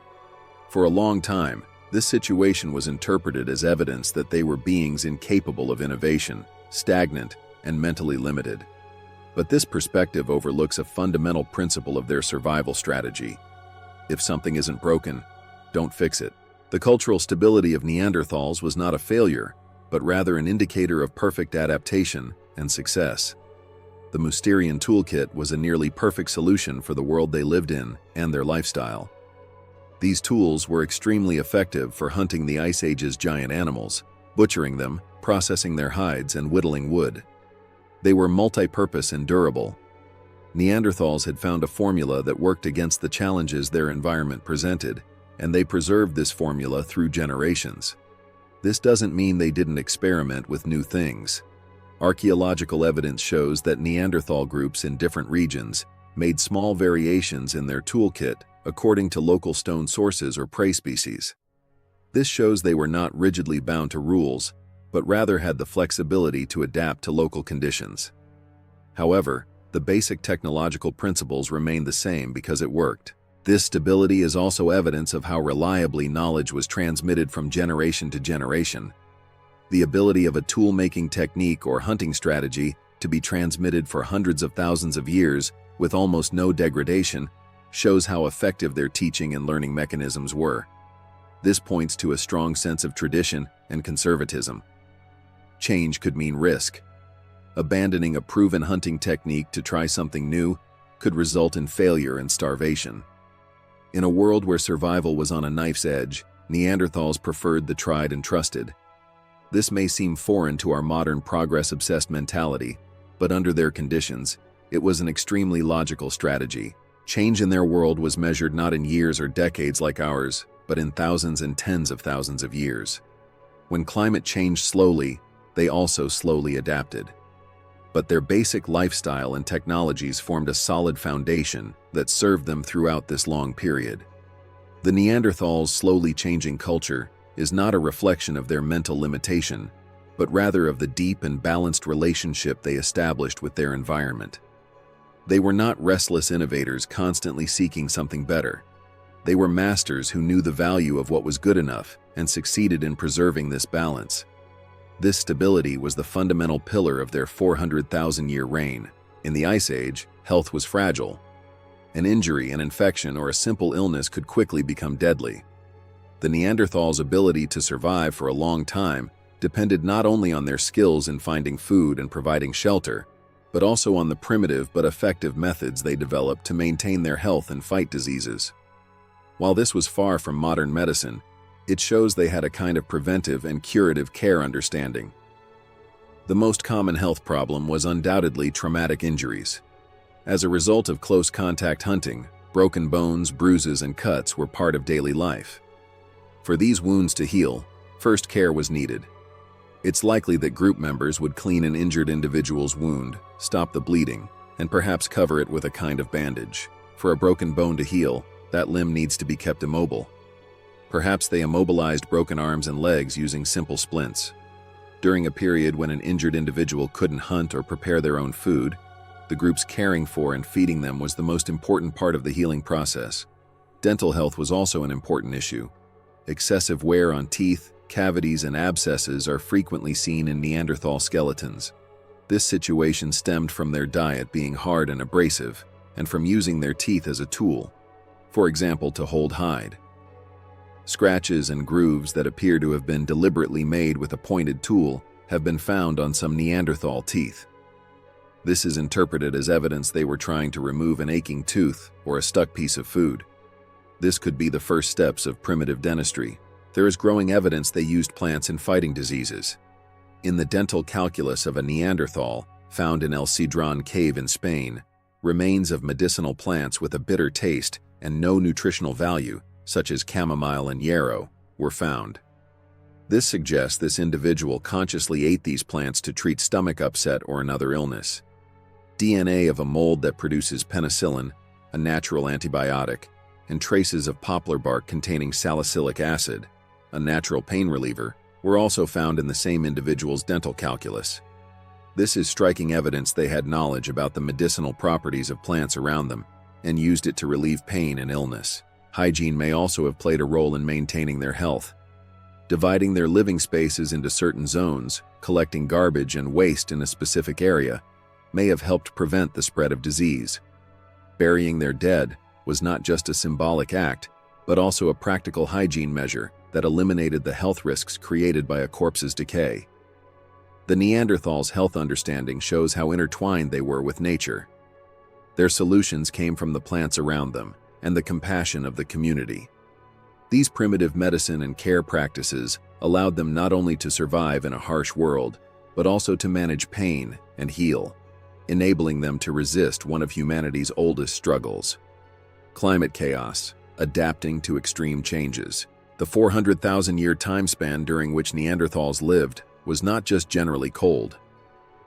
For a long time, this situation was interpreted as evidence that they were beings incapable of innovation, stagnant, and mentally limited. But this perspective overlooks a fundamental principle of their survival strategy. If something isn't broken, don't fix it. The cultural stability of Neanderthals was not a failure, but rather an indicator of perfect adaptation and success. The Mysterian toolkit was a nearly perfect solution for the world they lived in and their lifestyle. These tools were extremely effective for hunting the Ice Age's giant animals, butchering them, processing their hides, and whittling wood. They were multi-purpose and durable. Neanderthals had found a formula that worked against the challenges their environment presented, and they preserved this formula through generations. This doesn't mean they didn't experiment with new things. Archaeological evidence shows that Neanderthal groups in different regions made small variations in their toolkit according to local stone sources or prey species. This shows they were not rigidly bound to rules, but rather had the flexibility to adapt to local conditions. However, the basic technological principles remain the same because it worked. This stability is also evidence of how reliably knowledge was transmitted from generation to generation. The ability of a tool-making technique or hunting strategy to be transmitted for hundreds of thousands of years with almost no degradation shows how effective their teaching and learning mechanisms were. This points to a strong sense of tradition and conservatism. Change could mean risk. Abandoning a proven hunting technique to try something new could result in failure and starvation. In a world where survival was on a knife's edge, Neanderthals preferred the tried and trusted. This may seem foreign to our modern progress-obsessed mentality, but under their conditions, it was an extremely logical strategy. Change in their world was measured not in years or decades like ours, but in thousands and tens of thousands of years. When climate changed slowly, they also slowly adapted. But their basic lifestyle and technologies formed a solid foundation that served them throughout this long period. The Neanderthals' slowly changing culture is not a reflection of their mental limitation, but rather of the deep and balanced relationship they established with their environment. They were not restless innovators constantly seeking something better. They were masters who knew the value of what was good enough and succeeded in preserving this balance. This stability was the fundamental pillar of their 400,000-year reign. In the Ice Age, health was fragile. An injury, an infection, or a simple illness could quickly become deadly. The Neanderthals' ability to survive for a long time depended not only on their skills in finding food and providing shelter, but also on the primitive but effective methods they developed to maintain their health and fight diseases. While this was far from modern medicine, it shows they had a kind of preventive and curative care understanding. The most common health problem was undoubtedly traumatic injuries. As a result of close contact hunting, broken bones, bruises, and cuts were part of daily life. For these wounds to heal, first care was needed. It's likely that group members would clean an injured individual's wound, stop the bleeding, and perhaps cover it with a kind of bandage. For a broken bone to heal, that limb needs to be kept immobile. Perhaps they immobilized broken arms and legs using simple splints. During a period when an injured individual couldn't hunt or prepare their own food, the group's caring for and feeding them was the most important part of the healing process. Dental health was also an important issue. Excessive wear on teeth, cavities, and abscesses are frequently seen in Neanderthal skeletons. This situation stemmed from their diet being hard and abrasive, and from using their teeth as a tool, for example, to hold hide. Scratches and grooves that appear to have been deliberately made with a pointed tool have been found on some Neanderthal teeth. This is interpreted as evidence they were trying to remove an aching tooth or a stuck piece of food. This could be the first steps of primitive dentistry. There is growing evidence they used plants in fighting diseases. In the dental calculus of a Neanderthal, found in El Cedrón cave in Spain, remains of medicinal plants with a bitter taste and no nutritional value, such as chamomile and yarrow, were found. This suggests this individual consciously ate these plants to treat stomach upset or another illness. DNA of a mold that produces penicillin, a natural antibiotic, and traces of poplar bark containing salicylic acid, a natural pain reliever, were also found in the same individual's dental calculus. This is striking evidence they had knowledge about the medicinal properties of plants around them and used it to relieve pain and illness. Hygiene may also have played a role in maintaining their health. Dividing their living spaces into certain zones, collecting garbage and waste in a specific area, may have helped prevent the spread of disease. Burying their dead was not just a symbolic act, but also a practical hygiene measure that eliminated the health risks created by a corpse's decay. The Neanderthals' health understanding shows how intertwined they were with nature. Their solutions came from the plants around them and the compassion of the community. These primitive medicine and care practices allowed them not only to survive in a harsh world, but also to manage pain and heal. enabling them to resist one of humanity's oldest struggles: climate chaos, adapting to extreme changes. The 400,000-year time span during which Neanderthals lived was not just generally cold.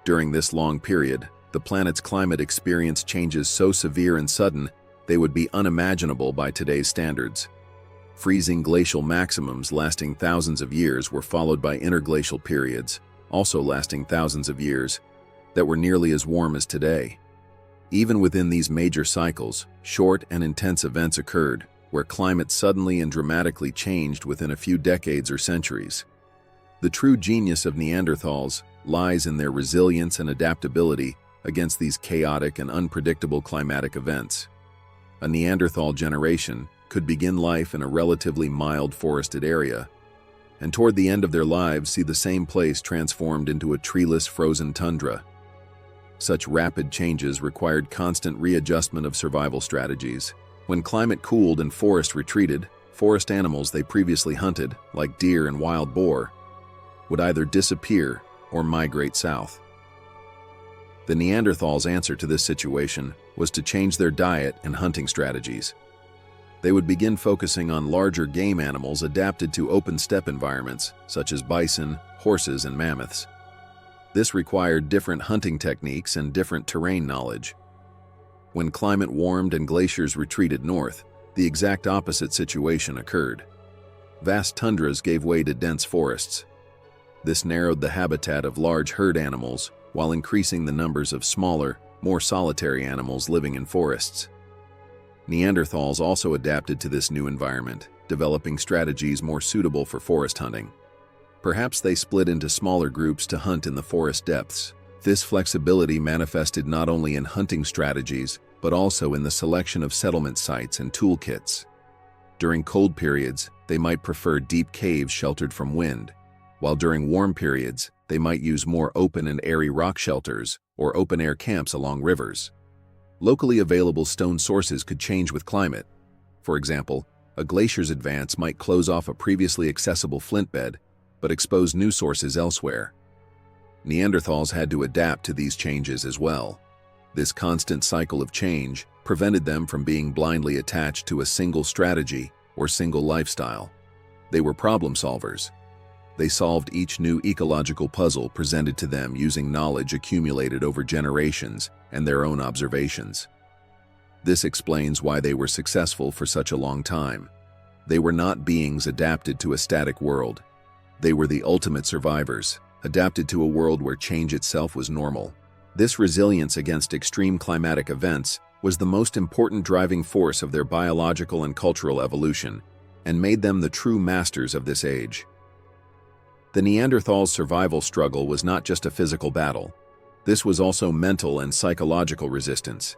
During this long period, the planet's climate experienced changes so severe and sudden they would be unimaginable by today's standards. Freezing glacial maximums lasting thousands of years were followed by interglacial periods, also lasting thousands of years, that were nearly as warm as today. Even within these major cycles, short and intense events occurred, where climate suddenly and dramatically changed within a few decades or centuries. The true genius of Neanderthals lies in their resilience and adaptability against these chaotic and unpredictable climatic events. A Neanderthal generation could begin life in a relatively mild forested area, and toward the end of their lives see the same place transformed into a treeless, frozen tundra. Such rapid changes required constant readjustment of survival strategies. When climate cooled and forest retreated, forest animals they previously hunted, like deer and wild boar, would either disappear or migrate south. The Neanderthals' answer to this situation was to change their diet and hunting strategies. They would begin focusing on larger game animals adapted to open steppe environments, such as bison, horses, and mammoths. This required different hunting techniques and different terrain knowledge. When climate warmed and glaciers retreated north, the exact opposite situation occurred. Vast tundras gave way to dense forests. This narrowed the habitat of large herd animals while increasing the numbers of smaller, more solitary animals living in forests. Neanderthals also adapted to this new environment, developing strategies more suitable for forest hunting. Perhaps they split into smaller groups to hunt in the forest depths. This flexibility manifested not only in hunting strategies, but also in the selection of settlement sites and toolkits. During cold periods, they might prefer deep caves sheltered from wind, while during warm periods, they might use more open and airy rock shelters or open-air camps along rivers. Locally available stone sources could change with climate. For example, a glacier's advance might close off a previously accessible flint bed, but expose new sources elsewhere. Neanderthals had to adapt to these changes as well. This constant cycle of change prevented them from being blindly attached to a single strategy or single lifestyle. They were problem solvers. They solved each new ecological puzzle presented to them using knowledge accumulated over generations and their own observations. This explains why they were successful for such a long time. They were not beings adapted to a static world. They were the ultimate survivors, adapted to a world where change itself was normal. This resilience against extreme climatic events was the most important driving force of their biological and cultural evolution, and made them the true masters of this age. The Neanderthals' survival struggle was not just a physical battle. This was also mental and psychological resistance.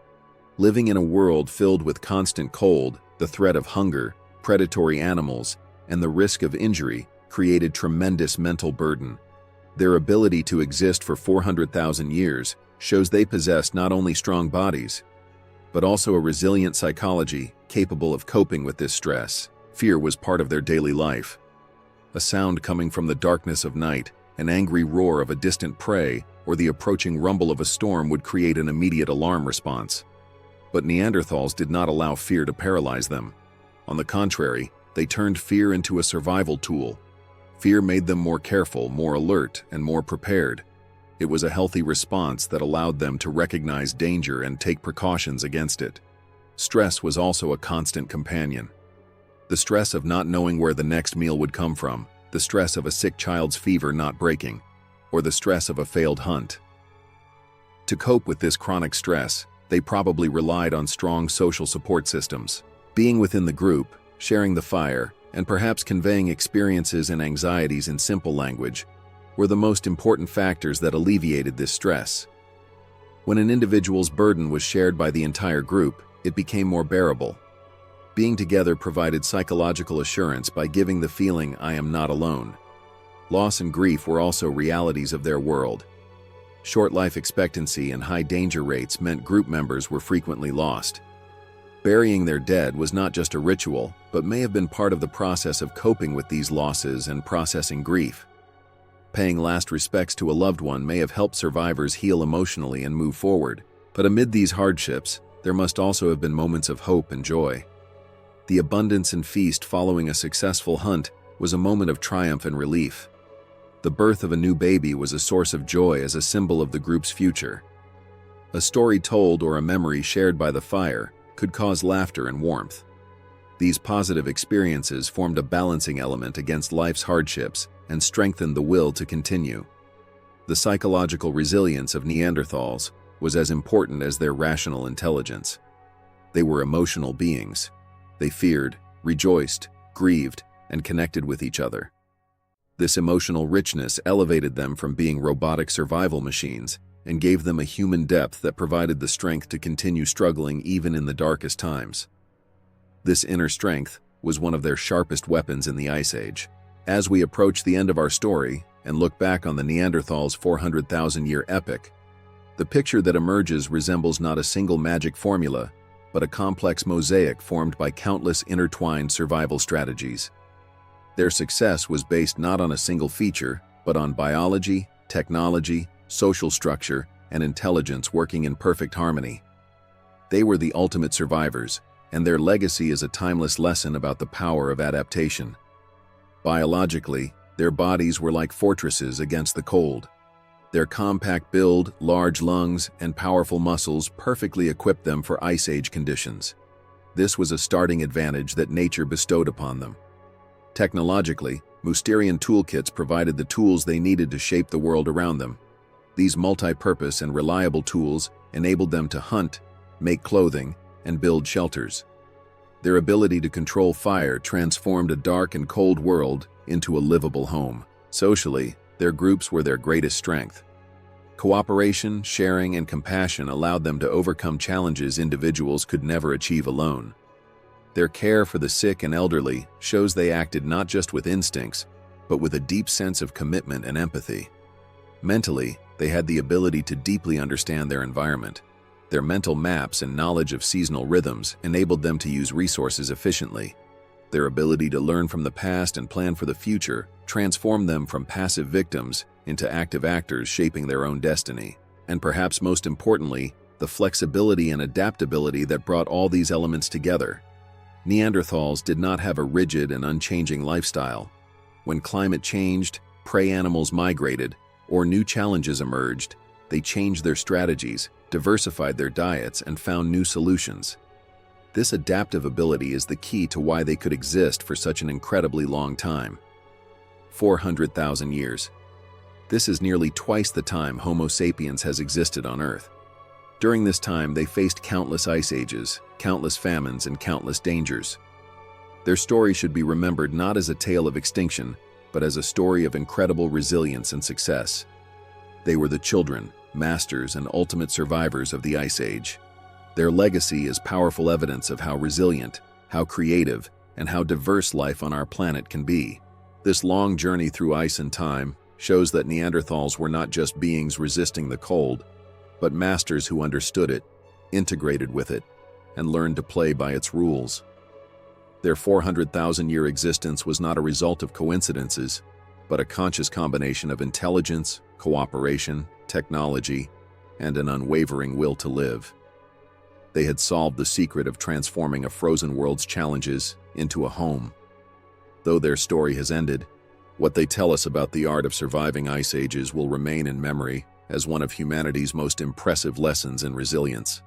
Living in a world filled with constant cold, the threat of hunger, predatory animals, and the risk of injury created tremendous mental burden. Their ability to exist for 400,000 years shows they possessed not only strong bodies, but also a resilient psychology capable of coping with this stress. Fear was part of their daily life. A sound coming from the darkness of night, an angry roar of a distant prey, or the approaching rumble of a storm would create an immediate alarm response. But Neanderthals did not allow fear to paralyze them. On the contrary, they turned fear into a survival tool. Fear made them more careful, more alert, and more prepared. It was a healthy response that allowed them to recognize danger and take precautions against it. Stress was also a constant companion. The stress of not knowing where the next meal would come from, the stress of a sick child's fever not breaking, or the stress of a failed hunt. To cope with this chronic stress, they probably relied on strong social support systems. Being within the group, sharing the fire, and perhaps conveying experiences and anxieties in simple language were the most important factors that alleviated this stress. When an individual's burden was shared by the entire group, it became more bearable. Being together provided psychological assurance by giving the feeling, "I am not alone." Loss and grief were also realities of their world. Short life expectancy and high danger rates meant group members were frequently lost. Burying their dead was not just a ritual, but may have been part of the process of coping with these losses and processing grief. Paying last respects to a loved one may have helped survivors heal emotionally and move forward. But amid these hardships, there must also have been moments of hope and joy. The abundance and feast following a successful hunt was a moment of triumph and relief. The birth of a new baby was a source of joy as a symbol of the group's future. A story told or a memory shared by the fire could cause laughter and warmth. These positive experiences formed a balancing element against life's hardships and strengthened the will to continue. The psychological resilience of Neanderthals was as important as their rational intelligence. They were emotional beings. They feared, rejoiced, grieved, and connected with each other. This emotional richness elevated them from being robotic survival machines and gave them a human depth that provided the strength to continue struggling even in the darkest times. This inner strength was one of their sharpest weapons in the Ice Age. As we approach the end of our story and look back on the Neanderthals' 400,000-year epic, the picture that emerges resembles not a single magic formula, but a complex mosaic formed by countless intertwined survival strategies. Their success was based not on a single feature, but on biology, technology, social structure, and intelligence working in perfect harmony. They were the ultimate survivors, and their legacy is a timeless lesson about the power of adaptation. Biologically, their bodies were like fortresses against the cold. Their compact build, large lungs, and powerful muscles perfectly equipped them for Ice Age conditions. This was a starting advantage that nature bestowed upon them. Technologically, Mousterian toolkits provided the tools they needed to shape the world around them. These multi-purpose and reliable tools enabled them to hunt, make clothing, and build shelters. Their ability to control fire transformed a dark and cold world into a livable home. Socially, their groups were their greatest strength. Cooperation, sharing, and compassion allowed them to overcome challenges individuals could never achieve alone. Their care for the sick and elderly shows they acted not just with instincts, but with a deep sense of commitment and empathy. Mentally, they had the ability to deeply understand their environment. Their mental maps and knowledge of seasonal rhythms enabled them to use resources efficiently. Their ability to learn from the past and plan for the future transformed them from passive victims into active actors shaping their own destiny. And perhaps most importantly, the flexibility and adaptability that brought all these elements together. Neanderthals did not have a rigid and unchanging lifestyle. When climate changed, prey animals migrated, or new challenges emerged, they changed their strategies, diversified their diets, and found new solutions. This adaptive ability is the key to why they could exist for such an incredibly long time. 400,000 years. This is nearly twice the time Homo sapiens has existed on Earth. During this time, they faced countless ice ages, countless famines, and countless dangers. Their story should be remembered not as a tale of extinction, but as a story of incredible resilience and success. They were the children, masters, and ultimate survivors of the Ice Age. Their legacy is powerful evidence of how resilient, how creative, and how diverse life on our planet can be. This long journey through ice and time shows that Neanderthals were not just beings resisting the cold, but masters who understood it, integrated with it, and learned to play by its rules. Their 400,000-year existence was not a result of coincidences, but a conscious combination of intelligence, cooperation, technology, and an unwavering will to live. They had solved the secret of transforming a frozen world's challenges into a home. Though their story has ended, what they tell us about the art of surviving ice ages will remain in memory as one of humanity's most impressive lessons in resilience.